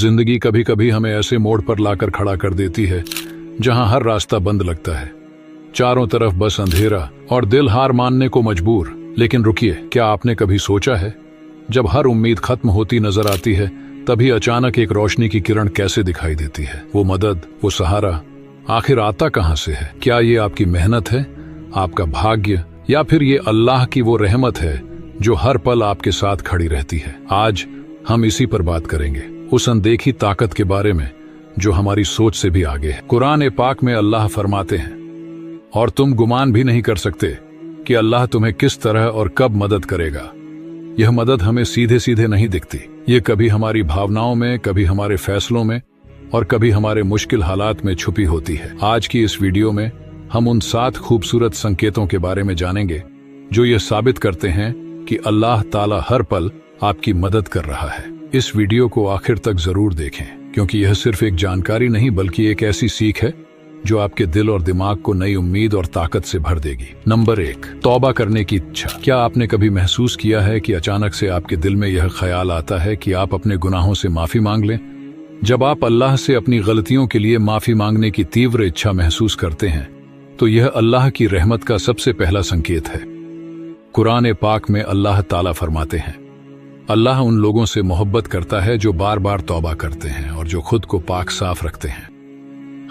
जिंदगी कभी कभी हमें ऐसे मोड़ पर लाकर खड़ा कर देती है जहां हर रास्ता बंद लगता है, चारों तरफ बस अंधेरा और दिल हार मानने को मजबूर। लेकिन रुकिए, क्या आपने कभी सोचा है, जब हर उम्मीद खत्म होती नजर आती है तभी अचानक एक रोशनी की किरण कैसे दिखाई देती है? वो मदद, वो सहारा आखिर आता कहां से है? क्या ये आपकी मेहनत है, आपका भाग्य, या फिर ये अल्लाह की वो रहमत है जो हर पल आपके साथ खड़ी रहती है? आज हम इसी पर बात करेंगे, उस अनदेखी ताकत के बारे में जो हमारी सोच से भी आगे है। कुरान पाक में अल्लाह फरमाते हैं, और तुम गुमान भी नहीं कर सकते कि अल्लाह तुम्हें किस तरह और कब मदद करेगा। यह मदद हमें सीधे सीधे नहीं दिखती, ये कभी हमारी भावनाओं में, कभी हमारे फैसलों में और कभी हमारे मुश्किल हालात में छुपी होती है। आज की इस वीडियो में हम उन 7 खूबसूरत संकेतों के बारे में जानेंगे जो ये साबित करते हैं कि अल्लाह ताला हर पल आपकी मदद कर रहा है। इस वीडियो को आखिर तक जरूर देखें, क्योंकि यह सिर्फ एक जानकारी नहीं बल्कि एक ऐसी सीख है जो आपके दिल और दिमाग को नई उम्मीद और ताकत से भर देगी। नंबर 1, तौबा करने की इच्छा। क्या आपने कभी महसूस किया है कि अचानक से आपके दिल में यह ख्याल आता है कि आप अपने गुनाहों से माफी मांग लें? जब आप अल्लाह से अपनी गलतियों के लिए माफी मांगने की तीव्र इच्छा महसूस करते हैं तो यह अल्लाह की रहमत का सबसे पहला संकेत है। कुरान पाक में अल्लाह ताला फरमाते हैं, अल्लाह उन लोगों से मोहब्बत करता है जो बार बार तौबा करते हैं और जो खुद को पाक साफ रखते हैं।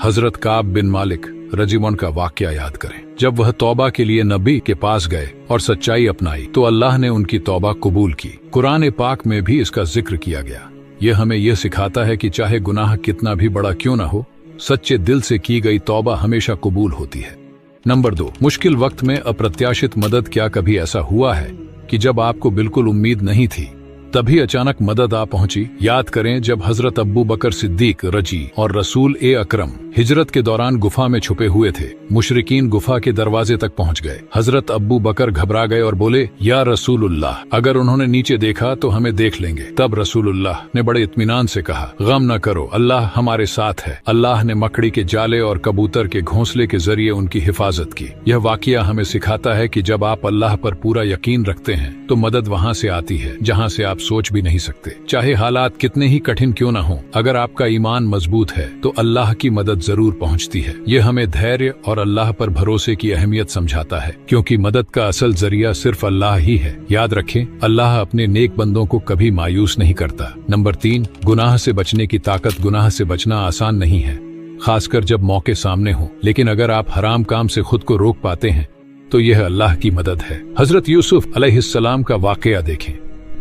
हजरत काब बिन मालिक रजीवन का वाकया याद करें। जब वह तौबा के लिए नबी के पास गए और सच्चाई अपनाई तो अल्लाह ने उनकी तौबा कबूल की। कुरान पाक में भी इसका जिक्र किया गया। यह हमें यह सिखाता है कि चाहे गुनाह कितना भी बड़ा क्यों न हो, सच्चे दिल से की गई तौबा हमेशा कबूल होती है। नंबर 2, मुश्किल वक्त में अप्रत्याशित मदद। क्या कभी ऐसा हुआ है कि जब आपको बिल्कुल उम्मीद नहीं थी तभी अचानक मदद आ पहुंची? याद करें जब हजरत अब्बू बकर सिद्दीक रजी और रसूल अकरम हिजरत के दौरान गुफा में छुपे हुए थे। मुशरिकीन गुफा के दरवाजे तक पहुंच गए। हजरत अब्बू बकर घबरा गए और बोले, या रसूलुल्लाह, अगर उन्होंने नीचे देखा तो हमें देख लेंगे। तब रसूलुल्लाह ने बड़े इत्मीनान से कहा, गम न करो, अल्लाह हमारे साथ है। अल्लाह ने मकड़ी के जाले और कबूतर के घोंसले के जरिए उनकी हिफाजत की। यह वाकया हमें सिखाता है कि जब आप अल्लाह पर पूरा यकीन रखते हैं तो मदद वहाँ से आती है जहाँ से आप सोच भी नहीं सकते। चाहे हालात कितने ही कठिन क्यों न हो, अगर आपका ईमान मजबूत है तो अल्लाह की मदद जरूर पहुंचती है। यह हमें धैर्य और अल्लाह पर भरोसे की अहमियत समझाता है, क्योंकि मदद का असल जरिया सिर्फ अल्लाह ही है। याद रखें, अल्लाह अपने नेक बंदों को कभी मायूस नहीं करता। नंबर 3, गुनाह से बचने की ताकत। गुनाह से बचना आसान नहीं है, खासकर जब मौके सामने हो, लेकिन अगर आप हराम काम से खुद को रोक पाते हैं तो यह अल्लाह की मदद है। हजरत यूसुफ अलैहिस्सलाम का वाकया देखें।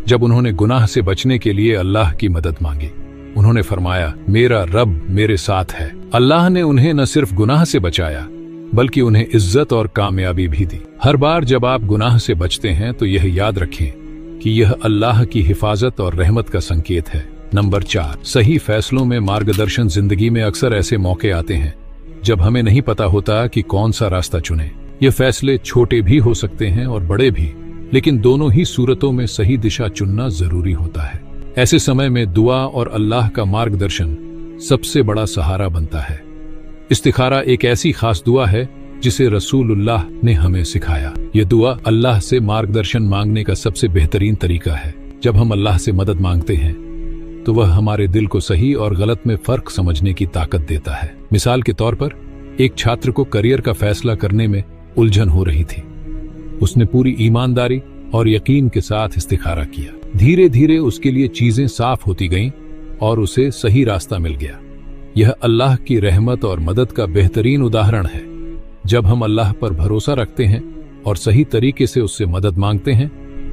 जब उन्होंने गुनाह से बचने के लिए अल्लाह की मदद मांगी, उन्होंने फरमाया, मेरा रब मेरे साथ है। अल्लाह ने उन्हें न सिर्फ गुनाह से बचाया बल्कि उन्हें इज्जत और कामयाबी भी दी। हर बार जब आप गुनाह से बचते हैं तो यह याद रखें कि यह अल्लाह की हिफाजत और रहमत का संकेत है। नंबर 4, सही फैसलों में मार्गदर्शन। जिंदगी में अक्सर ऐसे मौके आते हैं जब हमें नहीं पता होता कि कौन सा रास्ता चुने। ये फैसले छोटे भी हो सकते हैं और बड़े भी, लेकिन दोनों ही सूरतों में सही दिशा चुनना जरूरी होता है। ऐसे समय में दुआ और अल्लाह का मार्गदर्शन सबसे बड़ा सहारा बनता है। इस्तिखारा एक ऐसी खास दुआ है जिसे रसूलुल्लाह ने हमें सिखाया। यह दुआ अल्लाह से मार्गदर्शन मांगने का सबसे बेहतरीन तरीका है। जब हम अल्लाह से मदद मांगते हैं तो वह हमारे दिल को सही और गलत में फर्क समझने की ताकत देता है। मिसाल के तौर पर, एक छात्र को करियर का फैसला करने में उलझन हो रही थी। उसने पूरी ईमानदारी और यकीन के साथ इस्तिखारा किया। धीरे धीरे उसके लिए चीजें साफ होती गईं और उसे सही रास्ता मिल गया। यह अल्लाह की रहमत और मदद का बेहतरीन उदाहरण है। जब हम अल्लाह पर भरोसा रखते हैं और सही तरीके से उससे मदद मांगते हैं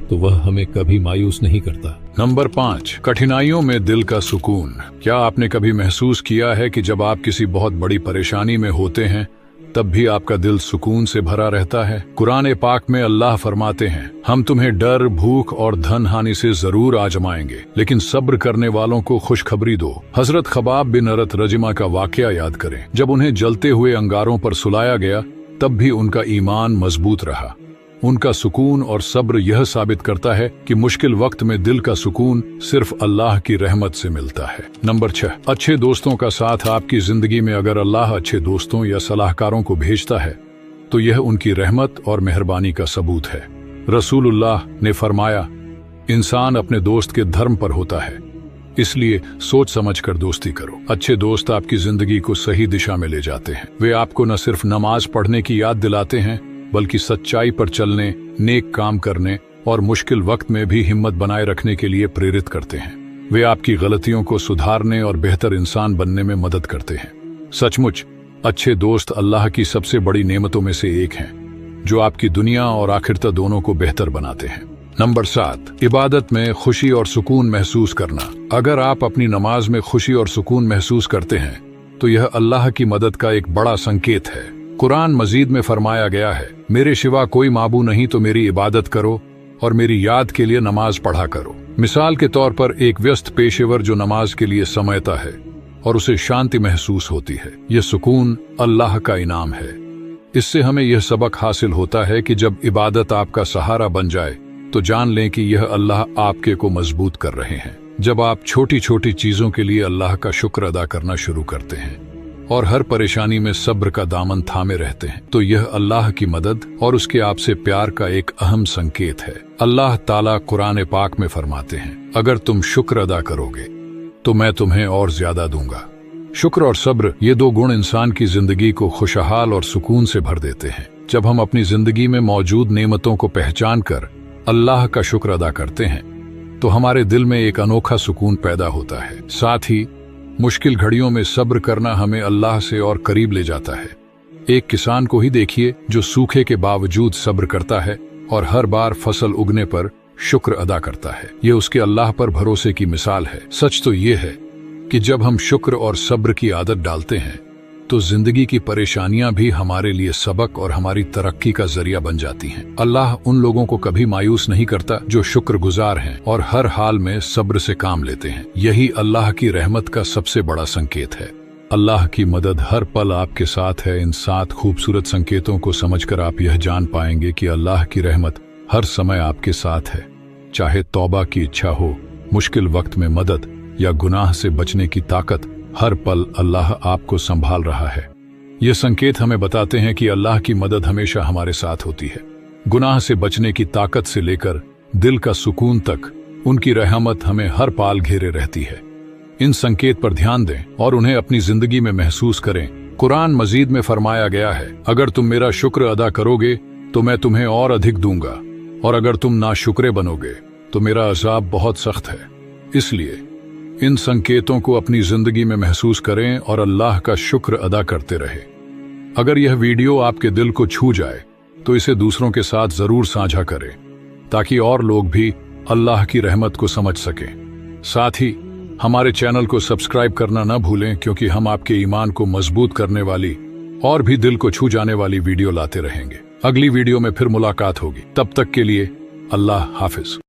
तो वह हमें कभी मायूस नहीं करता। नंबर 5, कठिनाइयों में दिल का सुकून। क्या आपने कभी महसूस किया है कि जब आप किसी बहुत बड़ी परेशानी में होते हैं तब भी आपका दिल सुकून से भरा रहता है? कुरान पाक में अल्लाह फरमाते हैं, हम तुम्हें डर, भूख और धन हानि से जरूर आजमाएंगे, लेकिन सब्र करने वालों को खुशखबरी दो। हजरत खबाब बिन अरत रजिमा का वाकया याद करें। जब उन्हें जलते हुए अंगारों पर सुलाया गया तब भी उनका ईमान मजबूत रहा। उनका सुकून और सब्र यह साबित करता है कि मुश्किल वक्त में दिल का सुकून सिर्फ अल्लाह की रहमत से मिलता है। नंबर 6, अच्छे दोस्तों का साथ। आपकी जिंदगी में अगर अल्लाह अच्छे दोस्तों या सलाहकारों को भेजता है तो यह उनकी रहमत और मेहरबानी का सबूत है। रसूलुल्लाह ने फरमाया, इंसान अपने दोस्त के धर्म पर होता है। इसलिए सोच समझकर दोस्ती करो। अच्छे दोस्त आपकी जिंदगी को सही दिशा में ले जाते हैं। वे आपको न सिर्फ नमाज पढ़ने की याद दिलाते हैं, बल्कि सच्चाई पर चलने, नेक काम करने और मुश्किल वक्त में भी हिम्मत बनाए रखने के लिए प्रेरित करते हैं। वे आपकी गलतियों को सुधारने और बेहतर इंसान बनने में मदद करते हैं। सचमुच अच्छे दोस्त अल्लाह की सबसे बड़ी नेमतों में से एक हैं, जो आपकी दुनिया और आखिरत दोनों को बेहतर बनाते हैं। नंबर 7, इबादत में खुशी और सुकून महसूस करना। अगर आप अपनी नमाज में खुशी और सुकून महसूस करते हैं तो यह अल्लाह की मदद का एक बड़ा संकेत है। कुरान मजीद में फरमाया गया है, मेरे सिवा कोई माबूद नहीं तो मेरी इबादत करो और मेरी याद के लिए नमाज पढ़ा करो। मिसाल के तौर पर एक व्यस्त पेशेवर जो नमाज के लिए समयता है और उसे शांति महसूस होती है, यह सुकून अल्लाह का इनाम है। इससे हमें यह सबक हासिल होता है कि जब इबादत आपका सहारा बन जाए तो जान लें कि यह अल्लाह आपके को मजबूत कर रहे हैं। जब आप छोटी छोटी चीजों के लिए अल्लाह का शुक्र अदा करना शुरू करते हैं और हर परेशानी में सब्र का दामन थामे रहते हैं, तो यह अल्लाह की मदद और उसके आपसे प्यार का एक अहम संकेत है। अल्लाह ताला कुरान पाक में फरमाते हैं, अगर तुम शुक्र अदा करोगे तो मैं तुम्हें और ज्यादा दूंगा। शुक्र और सब्र, ये दो गुण इंसान की जिंदगी को खुशहाल और सुकून से भर देते हैं। जब हम अपनी जिंदगी में मौजूद नेमतों को पहचान कर अल्लाह का शुक्र अदा करते हैं तो हमारे दिल में एक अनोखा सुकून पैदा होता है। साथ ही मुश्किल घड़ियों में सब्र करना हमें अल्लाह से और करीब ले जाता है। एक किसान को ही देखिए जो सूखे के बावजूद सब्र करता है और हर बार फसल उगने पर शुक्र अदा करता है। यह उसके अल्लाह पर भरोसे की मिसाल है। सच तो यह है कि जब हम शुक्र और सब्र की आदत डालते हैं तो जिंदगी की परेशानियां भी हमारे लिए सबक और हमारी तरक्की का जरिया बन जाती हैं। अल्लाह उन लोगों को कभी मायूस नहीं करता जो शुक्रगुजार हैं और हर हाल में सब्र से काम लेते हैं। यही अल्लाह की रहमत का सबसे बड़ा संकेत है। अल्लाह की मदद हर पल आपके साथ है। इन 7 खूबसूरत संकेतों को समझकर आप यह जान पाएंगे कि अल्लाह की रहमत हर समय आपके साथ है। चाहे तौबा की इच्छा हो, मुश्किल वक्त में मदद या गुनाह से बचने की ताकत, हर पल अल्लाह आपको संभाल रहा है। ये संकेत हमें बताते हैं कि अल्लाह की मदद हमेशा हमारे साथ होती है। गुनाह से बचने की ताकत से लेकर दिल का सुकून तक उनकी रहमत हमें हर पाल घेरे रहती है। इन संकेत पर ध्यान दें और उन्हें अपनी जिंदगी में महसूस करें। कुरान मजीद में फरमाया गया है, अगर तुम मेरा शुक्र अदा करोगे तो मैं तुम्हें और अधिक दूंगा, और अगर तुम नाशुक्रे बनोगे तो मेरा अजाब बहुत सख्त है। इसलिए इन संकेतों को अपनी जिंदगी में महसूस करें और अल्लाह का शुक्र अदा करते रहें। अगर यह वीडियो आपके दिल को छू जाए तो इसे दूसरों के साथ जरूर साझा करें ताकि और लोग भी अल्लाह की रहमत को समझ सकें। साथ ही हमारे चैनल को सब्सक्राइब करना न भूलें, क्योंकि हम आपके ईमान को मजबूत करने वाली और भी दिल को छू जाने वाली वीडियो लाते रहेंगे। अगली वीडियो में फिर मुलाकात होगी। तब तक के लिए अल्लाह हाफिज।